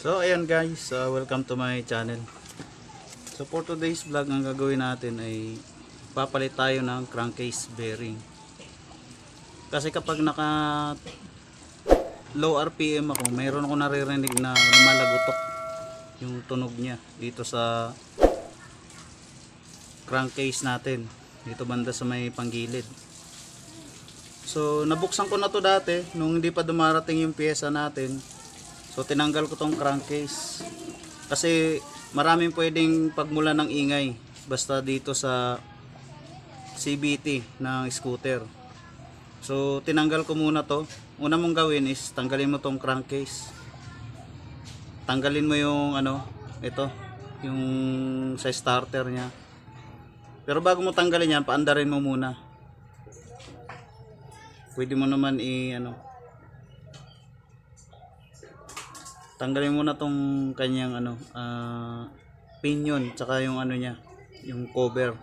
So ayan guys, welcome to my channel. So for today's vlog, ang gagawin natin ay papalit tayo ng crankcase bearing. Kasi kapag naka low RPM ako, mayroon ako naririnig na lumalagotok yung tunog niya dito sa crankcase natin, dito banda sa may panggilid. So nabuksan ko na to dati nung hindi pa dumarating yung pyesa natin. So tinanggal ko tong crankcase kasi maraming pwedeng pagmula ng ingay basta dito sa CVT ng scooter. So tinanggal ko muna to. Una mong gawin is tanggalin mo tong crankcase. Tanggalin mo yung ito, yung sa starter niya. Pero bago mo tanggalin yan, paandarin mo muna. Pwede mo naman tanggalin mo na tong kanyang pinion tsaka yung niya, yung cover.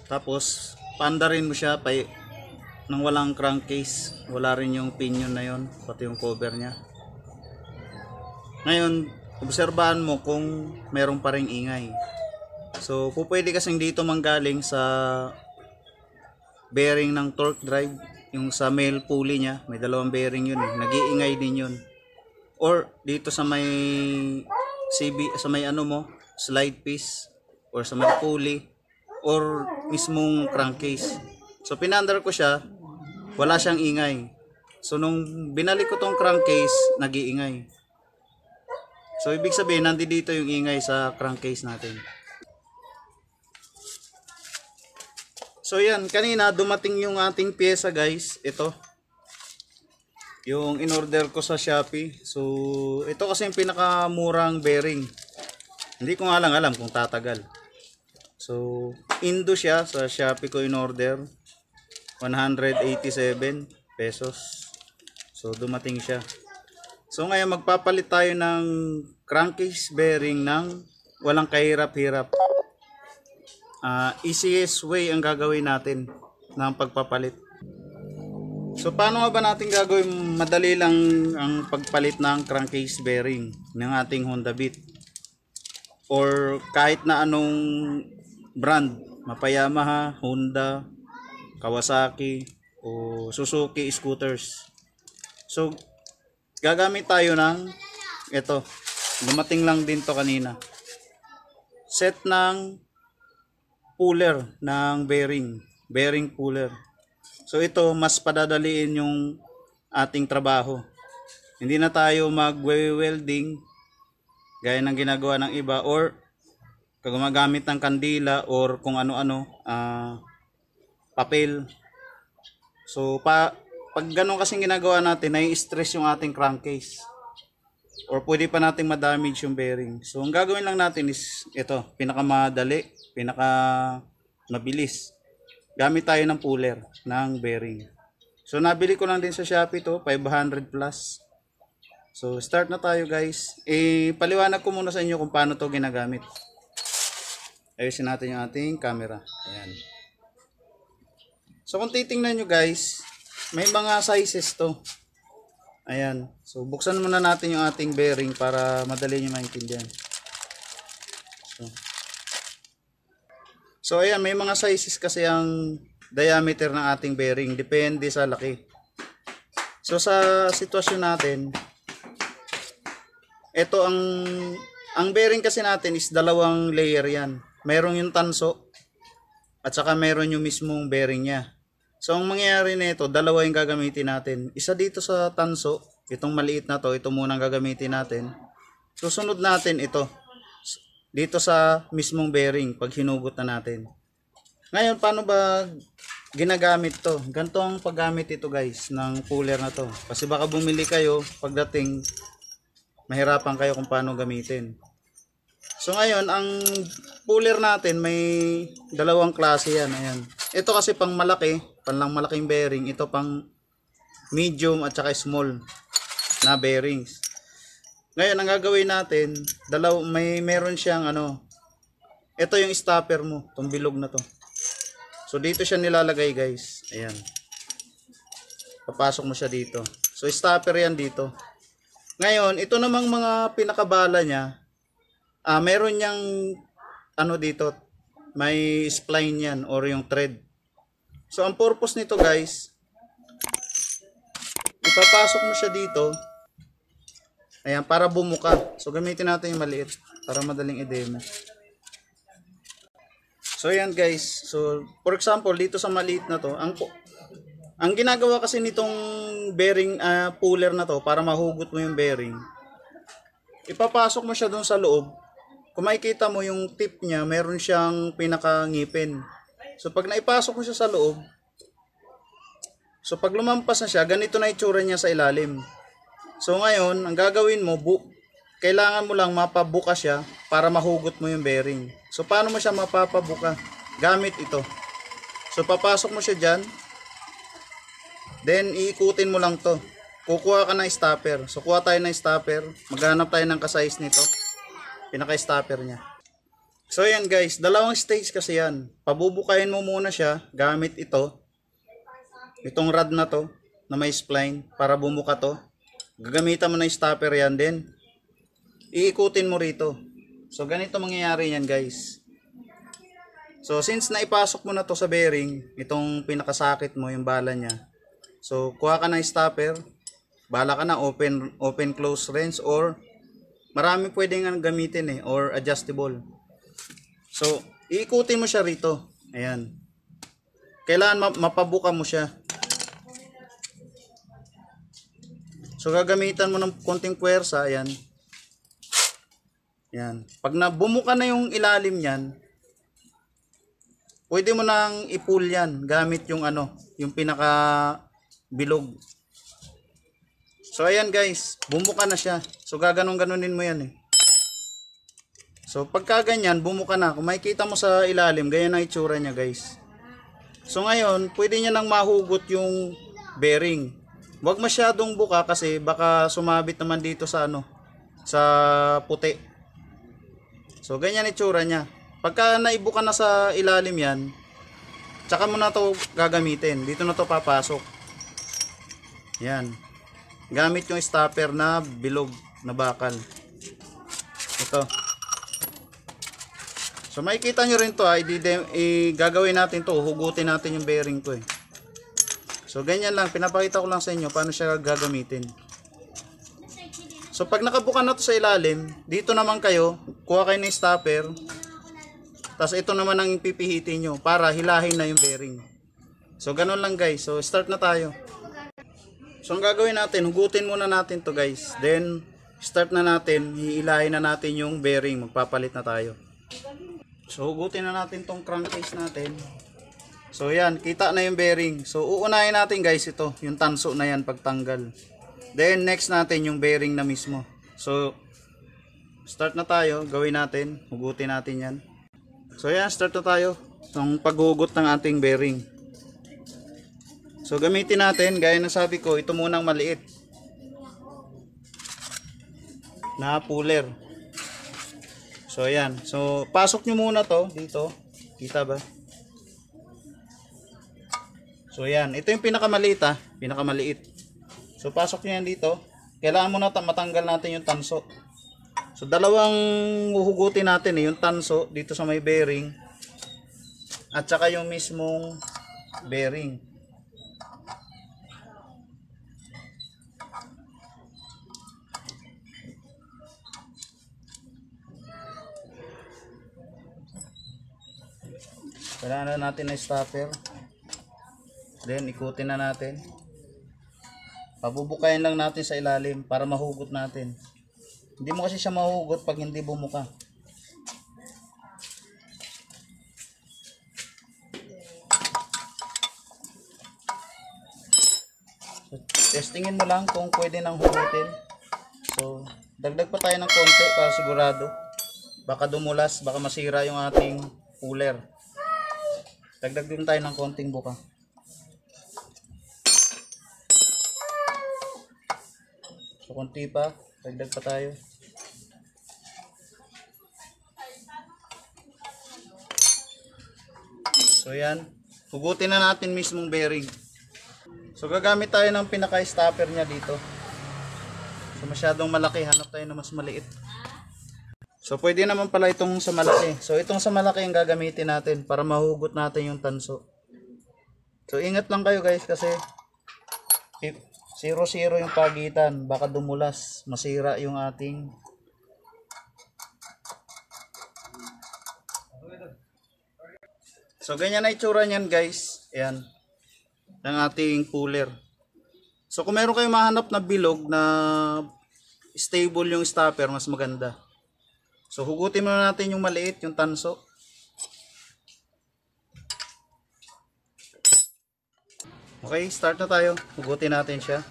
Tapos paandarin mo siya nang walang crankcase, wala rin yung pinion na yon, pati yung cover niya. Ngayon obserbahan mo kung meron pa ring ingay. So pwede kasing dito manggaling sa bearing ng torque drive, yung sa male pulley niya, may dalawang bearing yun nag-iingay din yun. Or dito sa may sa may slide piece, or sa may pulley, or mismong crankcase. So pinandar ko siya, wala siyang ingay. So nung binalik ko tong crankcase, nag-iingay. So ibig sabihin nandito yung ingay sa crankcase natin. So yan, kanina dumating yung ating pyesa guys, ito. Yung in-order ko sa Shopee. So ito kasi yung pinakamurang bearing. Hindi ko nga lang alam kung tatagal. So Indo siya, sa Shopee ko in-order. 187 pesos. So dumating siya. So ngayon magpapalit tayo ng crankcase bearing ng walang kahirap-hirap. Easiest way ang gagawin natin ng pagpapalit. So paano nga ba natin gagawin madali lang ang pagpalit ng crankcase bearing ng ating Honda Beat or kahit na anong brand, mapa-Yamaha, Honda, Kawasaki o Suzuki scooters. So gagamit tayo ng ito, dumating lang din to kanina, set ng puller ng bearing puller. So ito mas padadaliin yung ating trabaho. Hindi na tayo mag-welding gaya ng ginagawa ng iba, or gumagamit ng kandila or kung ano-ano, papel. So pag ganun kasing ginagawa natin, nai-stress yung ating crankcase or pwede pa nating ma-damage yung bearing. So ang gagawin lang natin is ito, pinakamadali, mabilis. Gamit tayo ng puller ng bearing. So nabili ko lang din sa Shopee to, 500 plus. So start na tayo guys. Paliwanag ko muna sa inyo kung paano to ginagamit. Ayusin natin yung ating camera. Ayan. So kung titingnan nyo guys, may mga sizes to. Ayan. So buksan muna natin yung ating bearing para madali nyo maintindihan. So ayan, may mga sizes kasi ang diameter ng ating bearing, depende sa laki. So sa sitwasyon natin, ito ang bearing kasi natin is dalawang layer yan. Mayroon yung tanso at saka mayroon yung mismong bearing niya. So ang mangyayari nito, dalawa yung gagamitin natin. Isa dito sa tanso, itong maliit na to, ito muna ang gagamitin natin. Susunod natin ito dito sa mismong bearing pag hinugot na natin. Ngayon, paano ba ginagamit to? Ganito ang paggamit ito guys ng puller na to. Kasi baka bumili kayo, pagdating mahirapan kayo kung paano gamitin. So ngayon, ang puller natin may dalawang klase yan. Ayan. Ito kasi pang malaki, panlang malaking bearing. Ito pang medium at saka small na bearings. Ngayon, ang gagawin natin, meron siyang ito yung stopper mo, itong bilog na to. So dito siya nilalagay guys. Ayan. Papasok mo siya dito. So stopper yan dito. Ngayon, ito namang mga pinakabala niya, meron niyang ano dito, may spline yan or yung thread. So ang purpose nito guys, ipapasok mo siya dito. Ayan, para bumuka. So gamitin natin yung maliit para madaling i-demo. So ayan guys. So for example, dito sa maliit na to, ang ginagawa kasi nitong bearing puller na to para mahugot mo yung bearing. Ipapasok mo siya doon sa loob. Kung makikita mo yung tip niya, meron siyang pinakangipin. So pag naipasok mo siya sa loob, so pag lumampas na siya, ganito na itsura niya sa ilalim. So ngayon, ang gagawin mo, kailangan mo lang mapabuka siya para mahugot mo yung bearing. So paano mo siya mapapabuka? Gamit ito. So papasok mo siya dyan. Then iikutin mo lang to. Kukuha ka ng stopper. So kuha tayo ng stopper. Maghanap tayo ng kasize nito. Pinaka-stopper niya. So yan guys, dalawang stage kasi yan. Pabubukayin mo muna siya gamit ito. Itong rod na to na may spline para bumuka to. Gagamitan mo ng stopper yan din. Iikutin mo rito. So ganito mangyayari yan guys. So since naipasok mo na to sa bearing, itong pinakasakit mo, yung bala niya. So kuha ka ng stopper. Bala ka na open close wrench or marami pwedeng gamitin or adjustable. So iikutin mo siya rito. Ayan. Kailangan mapabuka mo siya. So gagamitan mo ng konting puwersa, ayan. Yan. Pag bumuka na yung ilalim niyan, pwede mo nang i-pull yan gamit yung yung pinaka bilog. So ayan guys, bumuka na siya. So gaganon-ganonin mo yan So pagka ganyan, bumuka na. Kung makikita mo sa ilalim, ganyan ang itsura niya guys. So ngayon, pwede niya nang mahugot yung bearing. Huwag masyadong buka kasi baka sumabit naman dito sa sa puti. So ganyan itsura niya. Pagka naibuka na sa ilalim yan, tsaka mo na to gagamitin. Dito na to papasok. Yan. Gamit yung stopper na bilog na bakal. Ito. So makikita nyo rin to gagawin natin to, hugutin natin yung bearing ko So ganyan lang, pinapakita ko lang sa inyo paano siya gagamitin. So pag nakabuka na to sa ilalim, dito naman kayo, kuha kayo ng stopper. Tapos ito naman ang pipihitin nyo para hilahin na yung bearing. So ganun lang guys. So start na tayo. So ang gagawin natin, hugutin muna natin to guys. Then start na natin, hihilahin na natin yung bearing. Magpapalit na tayo. So hugutin na natin tong crankcase natin. So yan, kita na yung bearing. So uunahin natin guys ito, yung tanso na yan pagtanggal. Then next natin yung bearing na mismo. So start na tayo, gawin natin, hugutin natin yan. So yan, start na tayo ng paghugot ng ating bearing. So gamitin natin, gaya ng sabi ko, ito munang maliit na puller. So ayan, so pasok nyo muna to dito, kita ba? So ayan, ito yung pinakamaliit pinakamaliit. So pasok nyo yan dito, kailangan muna matanggal natin yung tanso. So dalawang huhugutin natin yung tanso dito sa may bearing at saka yung mismong bearing. Kailangan na natin na stopper. Then ikutin na natin. Pabubukayin lang natin sa ilalim para mahugot natin. Hindi mo kasi siya mahugot pag hindi bumuka. So, testingin mo lang kung pwede nang hugutin. So dagdag pa tayo ng konti para sigurado. Baka dumulas, baka masira yung ating puller. Dagdag din tayo ng konting buka. So konti pa, dagdag pa tayo. So yan, hugutin na natin mismong bearing. So gagamit tayo ng pinaka-stopper niya dito. So masyadong malaki, hanap tayo na mas maliit. So pwede naman pala itong sa malaki. So itong sa malaki ang gagamitin natin para mahugot natin yung tanso. So ingat lang kayo guys kasi 0-0 yung pagitan, baka dumulas, masira yung ating So ganyan na itsura niyan guys. Ayan. Ng ating puller. So kung meron kayong mahanap na bilog na stable yung stopper, mas maganda. So hugutin muna natin yung maliit, yung tanso. Okay, start na tayo. Hugutin natin siya.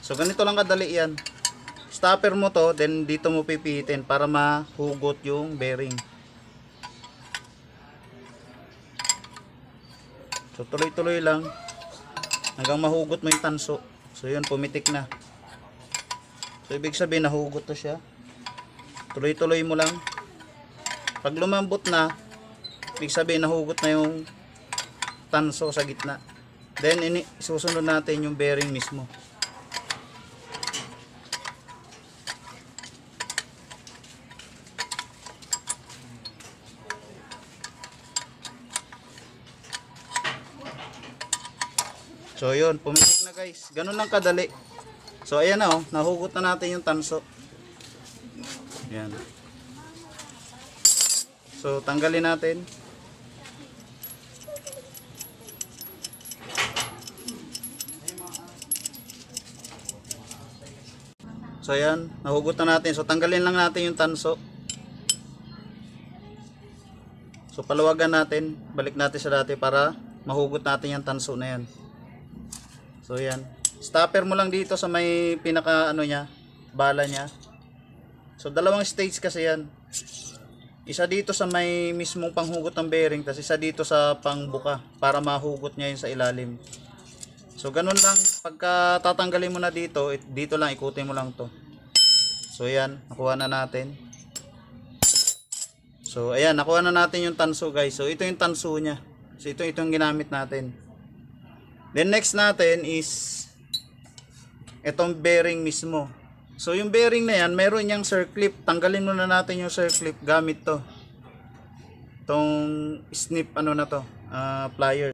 So ganito lang kadali yan. Stopper mo to, then dito mo pipihitin para mahugot yung bearing. So tuloy-tuloy lang hanggang mahugot mo yung tanso. So yun, pumitik na. So ibig sabihin nahugot to siya. Tuloy-tuloy mo lang. Pag lumambot na, ibig sabihin nahugot na yung tanso sa gitna. Then susunod natin yung bearing mismo. So yun, pumitik na guys. Ganun lang kadali. So ayan na oh, nahugot na natin yung tanso. Ayan. So tanggalin natin. So ayan, nahugot na natin. So tanggalin lang natin yung tanso. So paluwagan natin, balik natin sa dati para mahugot natin yung tanso na yan. So ayan, stopper mo lang dito sa may pinaka ano niya, bala niya. So dalawang stage kasi yan. Isa dito sa may mismong panghugot ng bearing, tapos isa dito sa pangbuka para mahugot niya yun sa ilalim. So ganun lang, pagka tatanggalin mo na dito, dito lang ikutin mo lang to. So ayan, nakuha na natin. So ayan, nakuha na natin yung tanso guys. So ito yung tanso niya. So ito yung ginamit natin. Then next natin is itong bearing mismo. So yung bearing na yan, meron niyang circlip. Tanggalin muna natin yung circlip gamit to. Itong snip ano na to, pliers.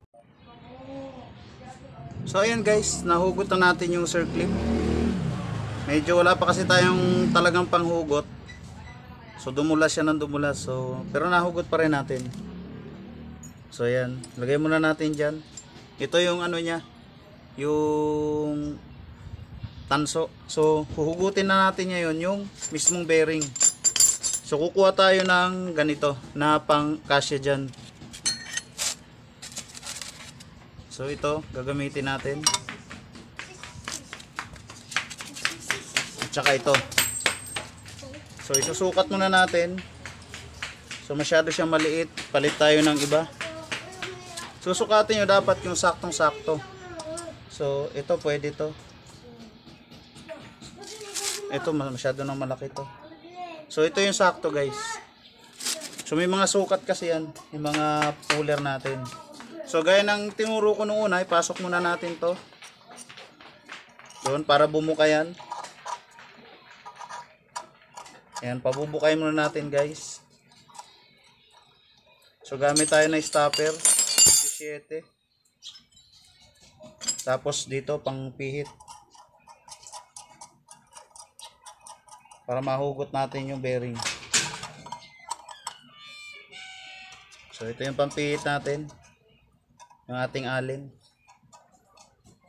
So ayan guys, nahugot na natin yung circlip. Medyo wala pa kasi tayong talagang panghugot. So dumulas siya ng dumulas. So, pero nahugot pa rin natin. So ayan, lagay muna natin dyan. Ito yung ano niya, yung tanso. So huhugutin na natin ngayon yung mismong bearing. So kukuha tayo ng ganito na pang kasya dyan. So ito, gagamitin natin. At saka ito. So isusukat muna natin. So masyado siyang maliit. Palit tayo ng iba. Susukatin nyo dapat yung saktong-sakto. So ito pwede to. Ito masyado nang malaki to. So ito yung sakto guys. So may mga sukat kasi yan. Yung mga puller natin. So gaya ng tinuro ko nung una, ipasok muna natin to doon para bumuka yan. Ayan, pabubukay muna natin guys. So gamit tayo ng stopper 17. Tapos dito pang pihit para mahugot natin yung bearing. So ito yung pampihit natin, yung ating alin.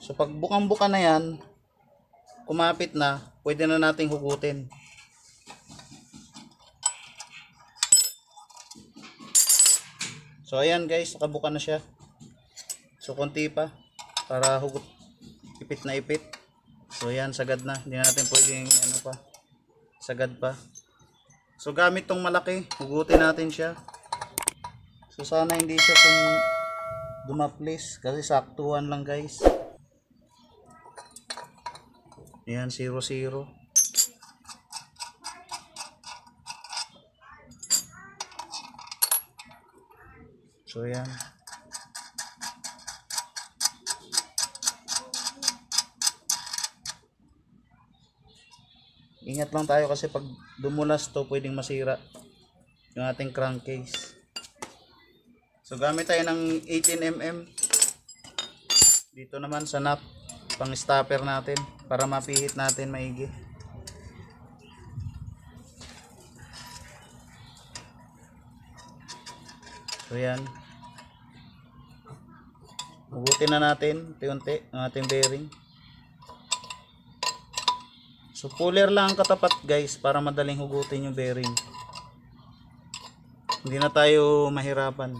So pag bukang-buka na yan, kumapit na, pwede na nating hugutin. So ayan guys, nakabuka na siya. So konti pa para hugot, ipit na ipit. So ayan, sagad na. Hindi natin pwedeng ano pa, sagad pa. So gamit tong malaki, hugutin natin siya. So sana hindi siya dumaplis kasi saktuhan lang guys. Ayan, 0-0. So ayan. Ingat lang tayo kasi pag dumulas to, pwedeng masira yung ating crankcase. So gamit tayo ng 18mm. Dito naman sa nut, pang stopper natin para mapihit natin maigi. So yan. Hugutin na natin unti-unti ang ating bearing. So puller lang ang katapat guys para madaling hugutin yung bearing. Hindi na tayo mahirapan.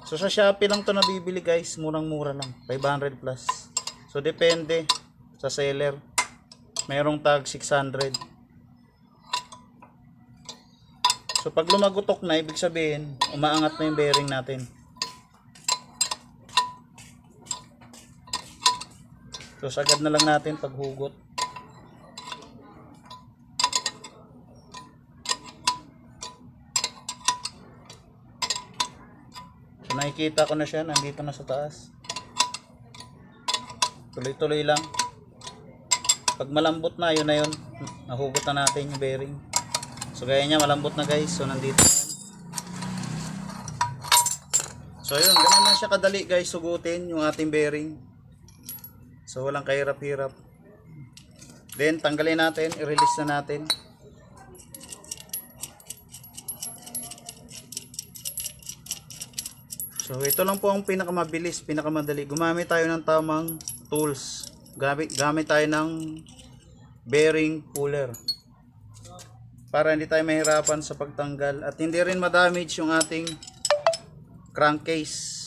So sa Shopee lang to nabibili guys, murang-mura lang, 500 plus. So depende sa seller. Mayroong tag 600. So pag lumagutok na, ibig sabihin umaangat na yung bearing natin. So sagad na lang natin paghugot. So nakikita ko na siya, nandito na sa taas. Tuloy-tuloy lang. Pag malambot na, yun na yun. Nahugot na natin yung bearing. So gaya niya, malambot na guys. So nandito na yan. So yun, ganun lang siya kadali guys, sugutin yung ating bearing. So walang kahirap-hirap. Then tanggalin natin, i-release na natin. So ito lang po ang pinakamabilis, pinakamadali. Gumamit tayo ng tamang tools. Gamit tayo ng bearing puller. Para hindi tayo mahirapan sa pagtanggal at hindi rin ma-damage yung ating crankcase.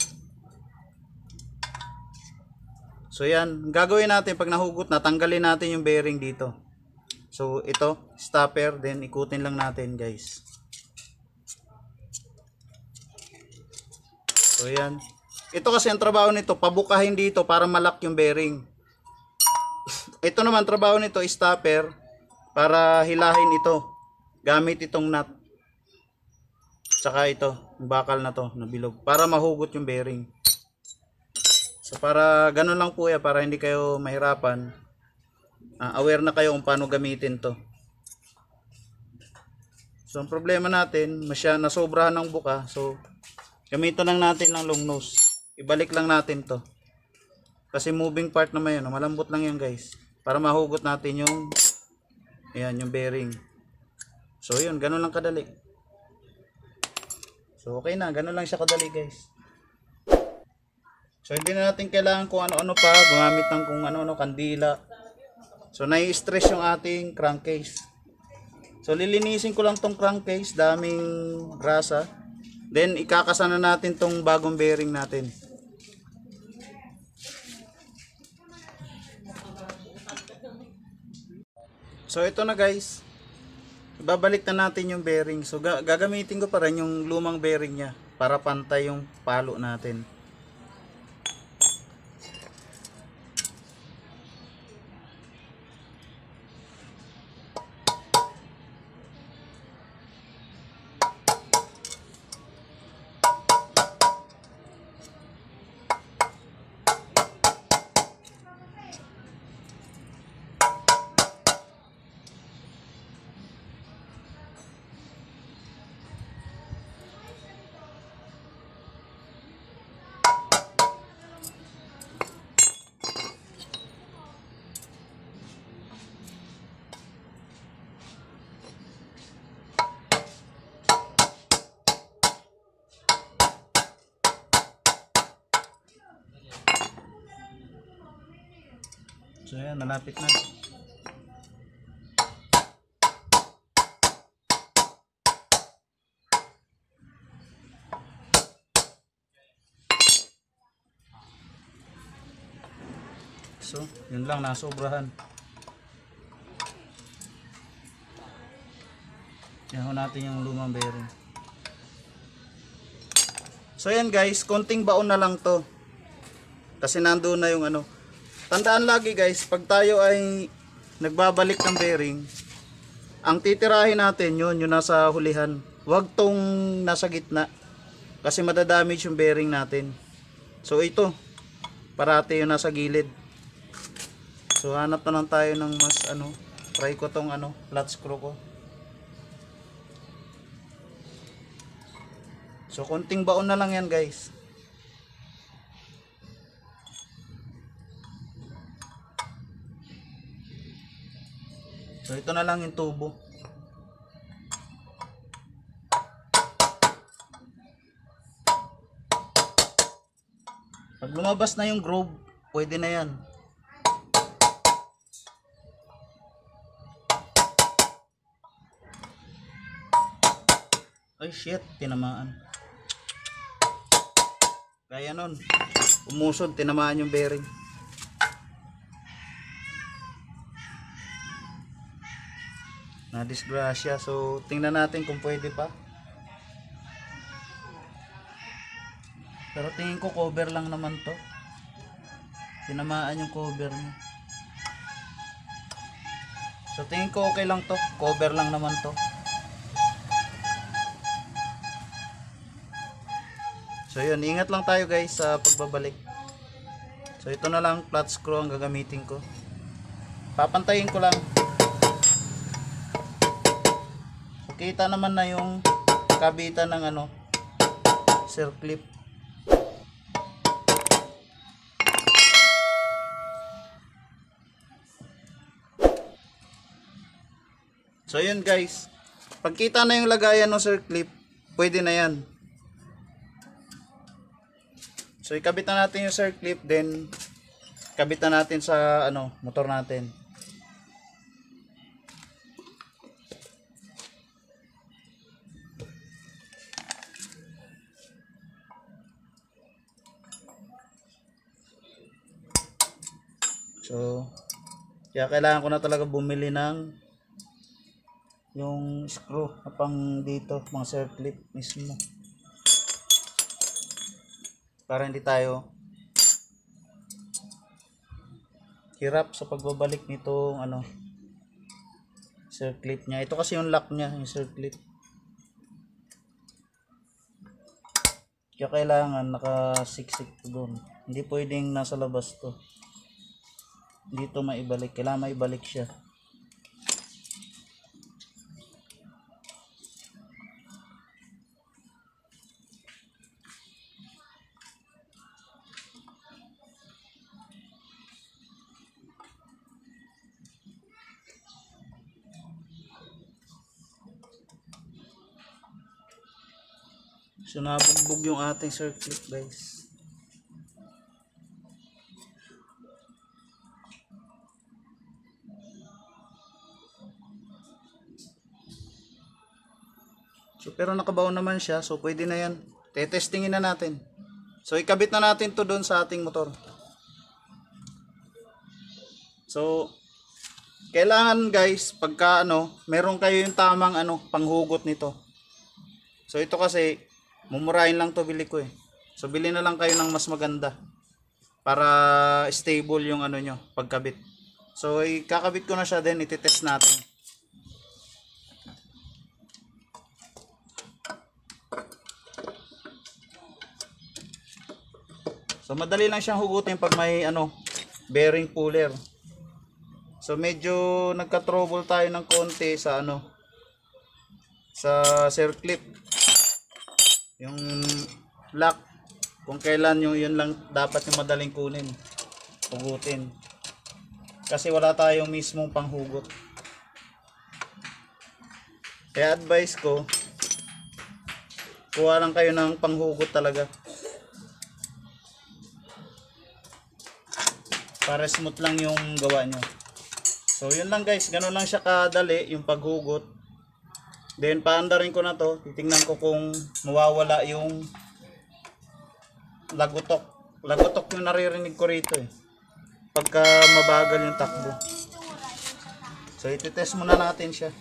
So yan, gagawin natin pag nahugot na, tanggalin natin yung bearing dito. So ito, stopper, then ikutin lang natin guys. So yan. Ito kasi ang trabaho nito, pabukahin dito para malak yung bearing. Ito naman trabaho nito, stopper, para hilahin ito gamit itong nut. Saka ito, yung bakal na to, na bilog, para mahugot yung bearing. So para ganun lang po yan, para hindi kayo mahirapan. Aware na kayo kung paano gamitin to. So ang problema natin, nasobrahan ng buka. So gamitin lang natin ng long nose. Ibalik lang natin to. Kasi moving part naman yun, malambot lang yan guys. Para mahugot natin yung yung bearing. So yun, ganun lang kadali. So okay na, ganun lang siya kadali guys. So hindi na natin kailangan kung ano-ano pa, gumamit ng kung ano-ano, kandila. So nai-stress yung ating crankcase. So lilinisin ko lang tong crankcase, daming grasa. Then ikakasa na natin tong bagong bearing natin. So ito na guys. Ibabalik na natin yung bearing. So gagamitin ko pa rin yung lumang bearing niya para pantay yung palo natin. So yan, malapit na. So, yun lang, nasobrahan. Yan natin yung lumang bearing. So yan guys, konting baon na lang to. Kasi nandoon na yung ano. Tandaan lagi guys, pag tayo ay nagbabalik ng bearing, ang titirahin natin yun, yung nasa hulihan. Huwag tong nasa gitna. Kasi madadamage yung bearing natin. So ito, parati yung nasa gilid. So hanap na lang tayo ng mas try ko tong flat screw ko. So konting baon na lang yan guys. So ito na lang yung tubo. Pag lumabas na yung groove, pwede na yan. Ay shit, tinamaan. Kaya nun, umusod, tinamaan yung bearing. Na disgrasya. So tingnan natin kung pwede pa. Pero tingin ko cover lang naman to. Tinamaan yung cover niya. So tingin ko okay lang to. Cover lang naman to. So yun, ingat lang tayo guys sa pagbabalik. So ito na lang flat screw ang gagamitin ko. Papantayin ko lang. Kita naman na yung kabitan ng circlip. So yun guys, pagkita na yung lagayan ng circlip, pwede na yan. So ikabit na natin yung circlip, then kabit na natin sa motor natin. So kaya kailangan ko na talaga bumili ng yung screw na pang dito, mga circlip mismo, para hindi tayo hirap sa pagbabalik nitong circlip niya. Ito kasi yung lock niya, yung circlip. Kaya kailangan nakasiksik to doon. Hindi pwedeng nasa labas to. Dito maibalik, kailangan maibalik siya. So nabugbog yung ating circlip guys. So pero nakabaon naman siya, so pwede na yan. Tetestingin na natin. So ikabit na natin to doon sa ating motor. So kailangan guys, pagka meron kayo yung tamang panghugot nito. So ito kasi mumurahin lang to, bili ko eh. So bili na lang kayo ng mas maganda para stable yung nyo pagkabit. So ikakabit ko na siya, then ititest natin. So madali lang siyang hugutin pag may bearing puller. So medyo nagka-trouble tayo ng konti sa sa circlip. Yung lock, kung kailan yun lang dapat yung madaling kunin, hugutin. Kasi wala tayong mismong panghugot. Kaya advice ko, kuha lang kayo ng panghugot talaga. Para smooth lang yung gawa nyo. So yun lang guys, gano'n lang siya kadali yung paghugot. Then paandarin ko na to, titingnan ko kung mawawala yung lagutok. Lagutok yung naririnig ko rito eh, pagka mabagal yung takbo. So ititest muna natin siya.